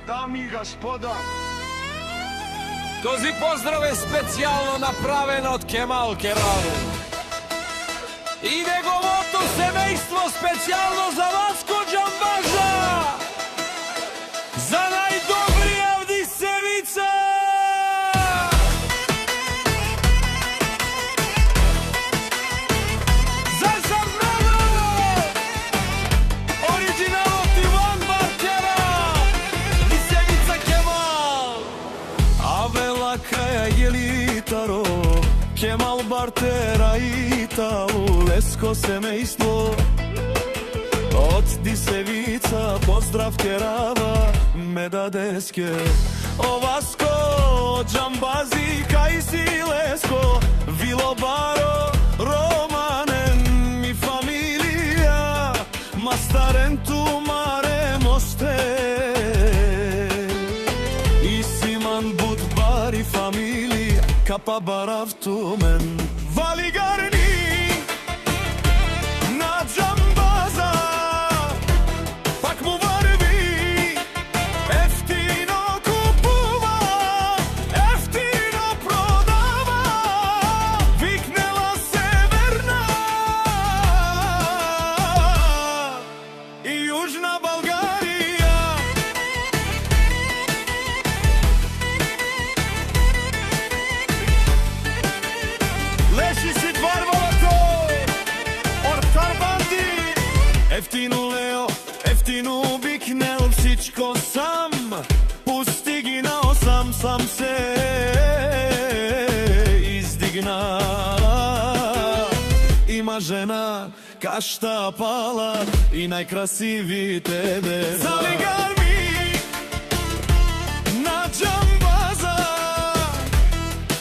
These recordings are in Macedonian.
Дами и господа, този поздрав е специјално направен од Кемал Кералу и неговото семејство специјално за Васко Џамбаза, за најдобрија Вдисевица. За Замрано, оригиналот Иван Бартера, Вдисевица Кемал. Авела Каја Јелитаро, Кемал Бартера и Талу, леско семејство од Дисевица, поздрав Керава, Медадеске, о Васко Џамбази, кај си леско, Вилобаро, Романен, ми фамилија, Мастарен Тумаре Мосте, и Симан Будбари фамилија, Капа Барав Тумен, Валигарни на Џамбаза, пак му варви, ефтино купува, ефтино продава, викнела Северна и Јужна Българија. Леши си дварвалато, Ортар Банди, ефтино Лео, ефтино викнел, всичко сам, пусти ги на осам, сам се издигна. Има жена, кашта пала и најкрасивите деца. Залигар ми на Џамбаза,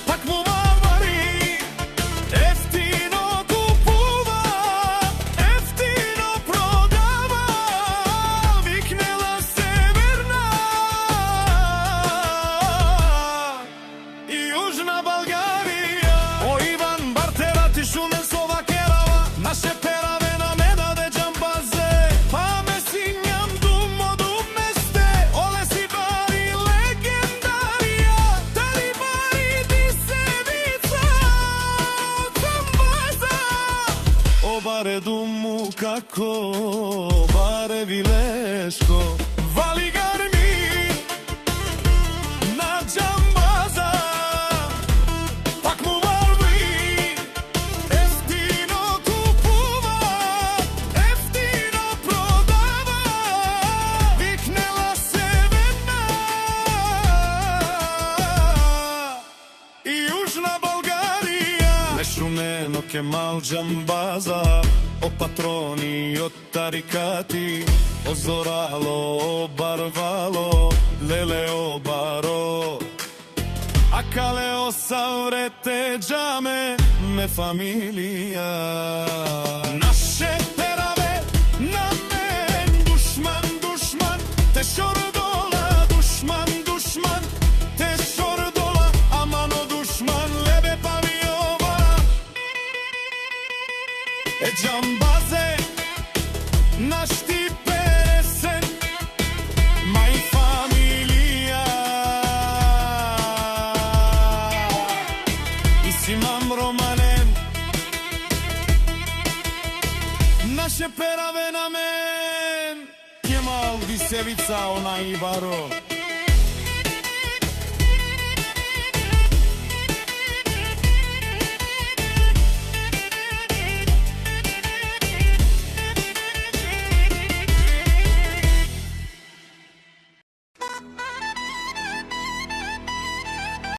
пак му варвари, ефтино купува, ефтино продава, викнела Северна и Јужна Българија. О Иван Бартера, ти шумен сова Керава, наше пераве на Медаде Џамбазе, па ме сињам думо думесте, оле си бари легендарија, дали бари Дисевица Џамбаза. О баре думу како, баре Вилешко, Валигар ми на Џамбаза, пак му варви, ефтино купува, ефтино продава, викнела Северна и Јужна Българија. Лешумено Кемал Џамбаза, о патрони, о тарикати, о зорало, о барвало, леле о баро, а кале о саврете џаме, ме фамилија. Наше пераве на мен, душман, душман, те шордола, душман, душман, те шордола, амано душман, лебе павиова. Е Џамбазе, наш ти песен, мај фамилија. И си мам Романен, наше пераве на мен, Кемал Дисевица, она и Баро.